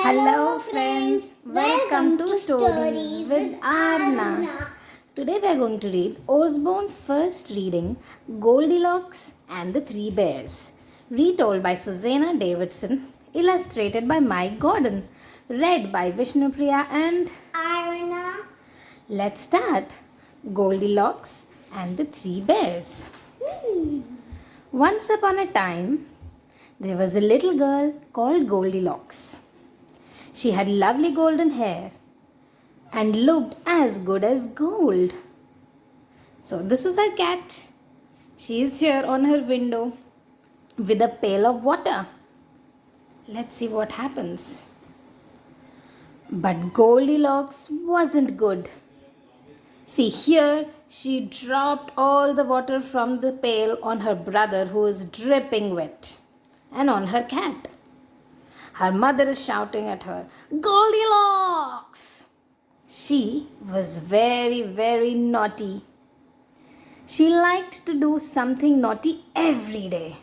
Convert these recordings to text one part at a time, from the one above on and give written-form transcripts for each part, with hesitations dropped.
Hello friends, welcome to Stories with Arna. Today we are going to read Usborne first reading Goldilocks and the Three Bears, retold by Susanna Davidson, illustrated by Mike Gordon, read by Vishnupriya and Arna. Let's start. Goldilocks and the Three Bears. Once upon a time, there was a little girl called Goldilocks. She had lovely golden hair and looked as good as gold. So, this is her cat. She is here on her window with a pail of water. Let's see what happens. But Goldilocks wasn't good. See, here she dropped all the water from the pail on her brother, who is dripping wet, and on her cat. Her mother is shouting at her, Goldilocks! She was very, very naughty. She liked to do something naughty every day.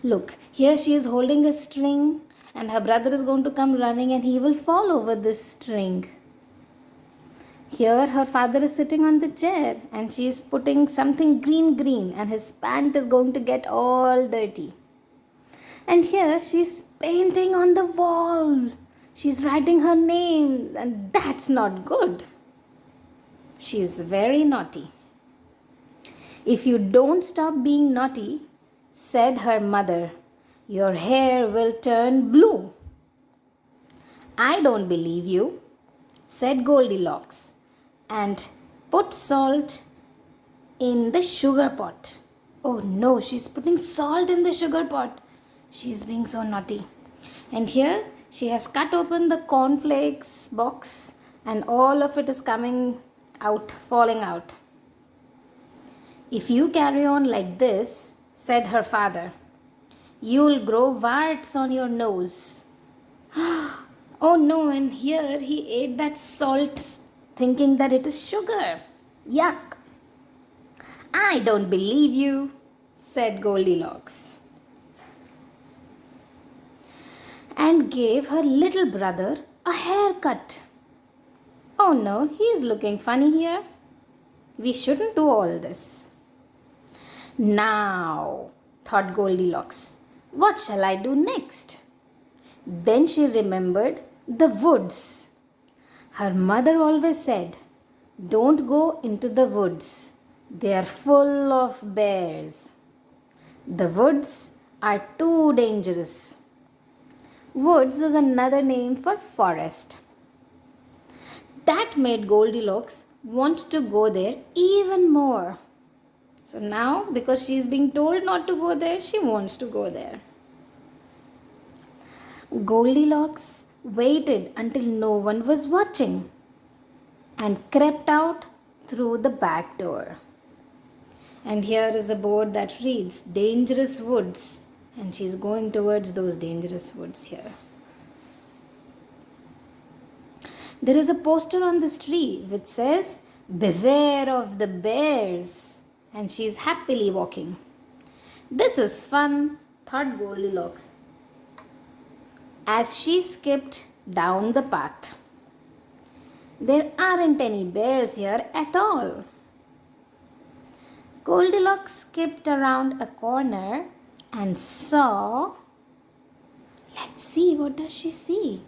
Look, here she is holding a string, and her brother is going to come running and he will fall over this string. Here her father is sitting on the chair and she is putting something green and his pant is going to get all dirty. And here she's painting on the wall. She's writing her name, and that's not good. She's very naughty. If you don't stop being naughty, said her mother, your hair will turn blue. I don't believe you, said Goldilocks, and put salt in the sugar pot. Oh no, she's putting salt in the sugar pot. She's being so naughty. And here she has cut open the cornflakes box and all of it is coming out, falling out. If you carry on like this, said her father, you'll grow warts on your nose. Oh no, and here he ate that salt thinking that it is sugar. Yuck. I don't believe you, said Goldilocks, and gave her little brother a haircut. Oh no, he is looking funny here. We shouldn't do all this. Now, thought Goldilocks, what shall I do next? Then she remembered the woods. Her mother always said, don't go into the woods. They are full of bears. The woods are too dangerous. Woods is another name for forest. That made Goldilocks want to go there even more. So now, because she is being told not to go there, she wants to go there. Goldilocks waited until no one was watching and crept out through the back door. And here is a board that reads, Dangerous Woods. And she's going towards those dangerous woods here. There is a poster on this tree which says, Beware of the bears. And she's happily walking. This is fun, thought Goldilocks, as she skipped down the path. There aren't any bears here at all. Goldilocks skipped around a corner and saw, let's see, what does she see?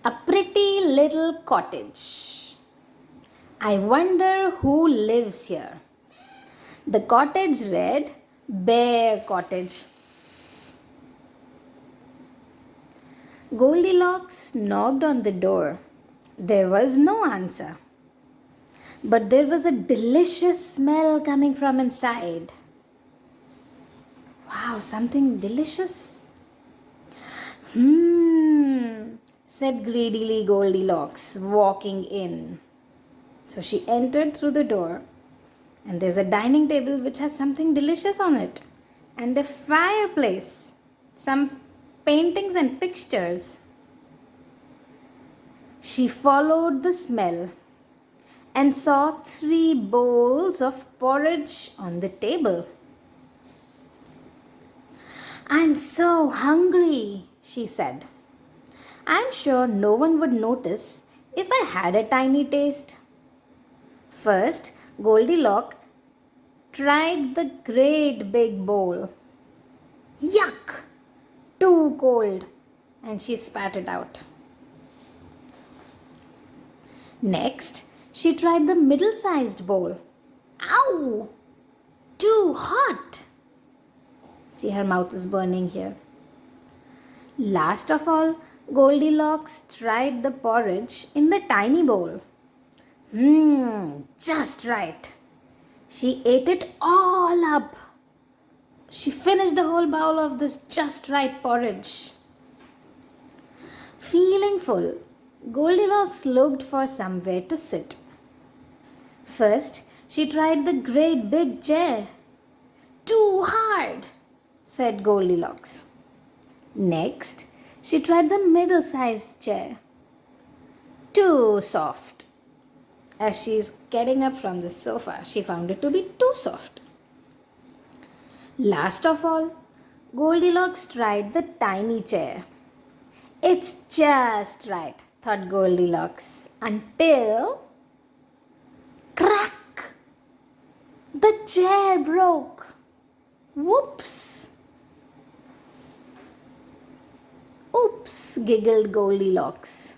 A pretty little cottage. I wonder who lives here. The cottage read, Bear Cottage. Goldilocks knocked on the door. There was no answer. But there was a delicious smell coming from inside. Wow, something delicious. Said greedily Goldilocks, walking in. So she entered through the door, and there's a dining table which has something delicious on it, and a fireplace, some paintings and pictures. She followed the smell and saw 3 bowls of porridge on the table. I'm so hungry, she said. I'm sure no one would notice if I had a tiny taste. First, Goldilocks tried the great big bowl. Yuck! Too cold! And she spat it out. Next, she tried the middle sized bowl. Ow! Too hot! See, her mouth is burning here. Last of all, Goldilocks tried the porridge in the tiny bowl. Just right. She ate it all up. She finished the whole bowl of this just right porridge. Feeling full, Goldilocks looked for somewhere to sit. First, she tried the great big chair. Too hard, said Goldilocks. Next, she tried the middle-sized chair. Too soft. As she is getting up from the sofa, she found it to be too soft. Last of all, Goldilocks tried the tiny chair. It's just right, thought Goldilocks, until crack! The chair broke. Whoops! Oops, giggled Goldilocks.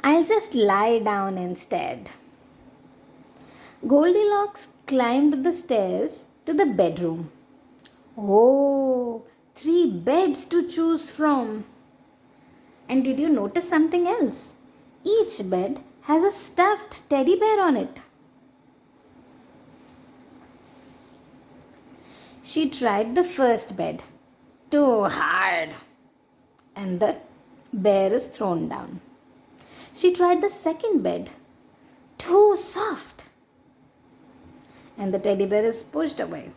I'll just lie down instead. Goldilocks climbed the stairs to the bedroom. Oh, 3 beds to choose from. And did you notice something else? Each bed has a stuffed teddy bear on it. She tried the first bed. Too hard. And the bear is thrown down. She tried the second bed. Too soft. And the teddy bear is pushed away.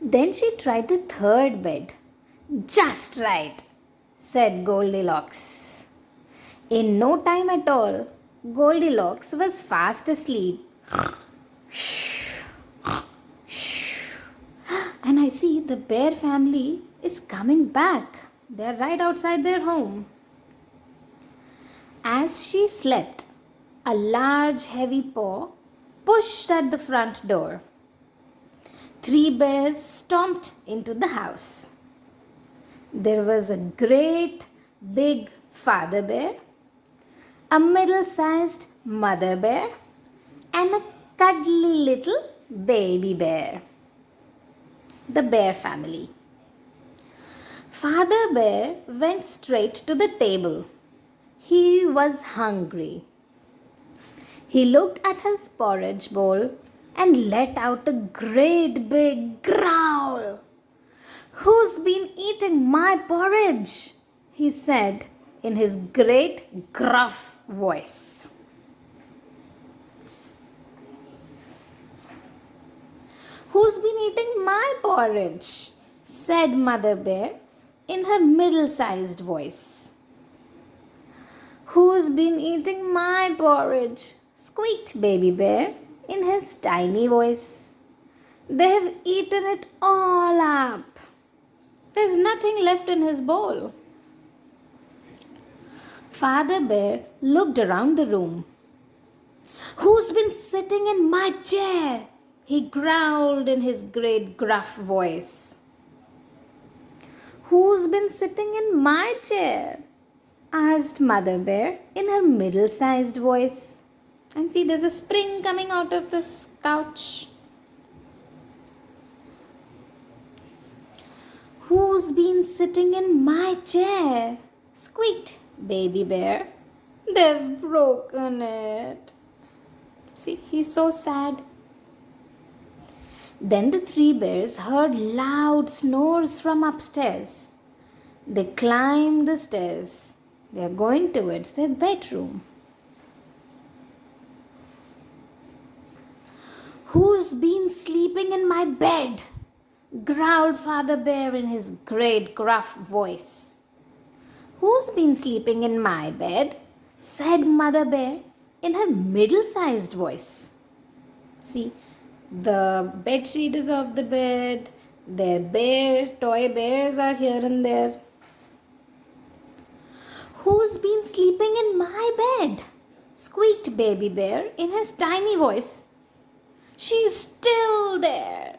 Then she tried the third bed. Just right, said Goldilocks. In no time at all, Goldilocks was fast asleep. And I see the bear family is coming back. They're right outside their home. As she slept, a large heavy paw pushed at the front door. 3 bears stomped into the house. There was a great big father bear, a middle-sized mother bear, and a cuddly little baby bear. The bear family. Father bear went straight to the table. He was hungry. He looked at his porridge bowl and let out a great big growl. Who's been eating my porridge? He said in his great gruff voice. Who's been eating my porridge? Said Mother Bear in her middle-sized voice. Who's been eating my porridge? Squeaked Baby Bear in his tiny voice. They have eaten it all up. There's nothing left in his bowl. Father Bear looked around the room. Who's been sitting in my chair? He growled in his great gruff voice. Who's been sitting in my chair? Asked Mother Bear in her middle-sized voice. And see, there's a spring coming out of this couch. Who's been sitting in my chair? Squeaked Baby Bear. They've broken it. See, he's so sad. Then the 3 bears heard loud snores from upstairs. They climbed the stairs. They are going towards their bedroom. Who's been sleeping in my bed? Growled Father Bear in his great gruff voice. Who's been sleeping in my bed? Said Mother Bear in her middle-sized voice. See, the bedsheet is off the bed, Their toy bears are here and there. Who's been sleeping in my bed? Squeaked Baby Bear in his tiny voice. She's still there.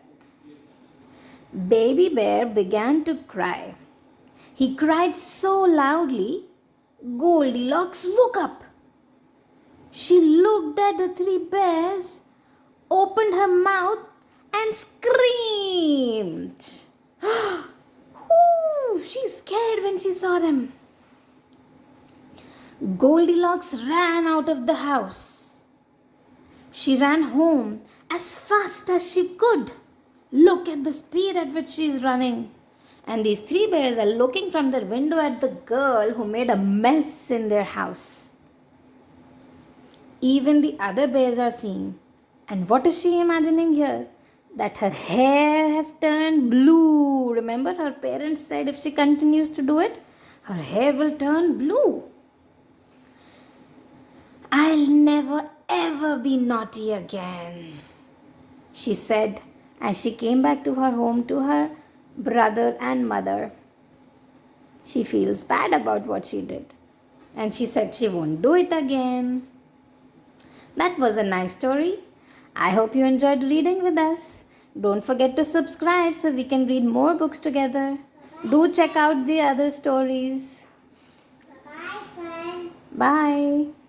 Baby Bear began to cry. He cried so loudly, Goldilocks woke up. She looked at the three bears, opened her mouth, and screamed. Ooh, she's scared when she saw them. Goldilocks ran out of the house. She ran home as fast as she could. Look at the speed at which she is running. And these three bears are looking from their window at the girl who made a mess in their house. Even the other bears are seeing. And what is she imagining here? That her hair have turned blue. Remember, her parents said if she continues to do it, her hair will turn blue. I'll never ever be naughty again, she said as she came back to her home to her brother and mother. She feels bad about what she did, and she said she won't do it again. That was a nice story. I hope you enjoyed reading with us. Don't forget to subscribe so we can read more books together. Do check out the other stories. Bye, friends. Bye.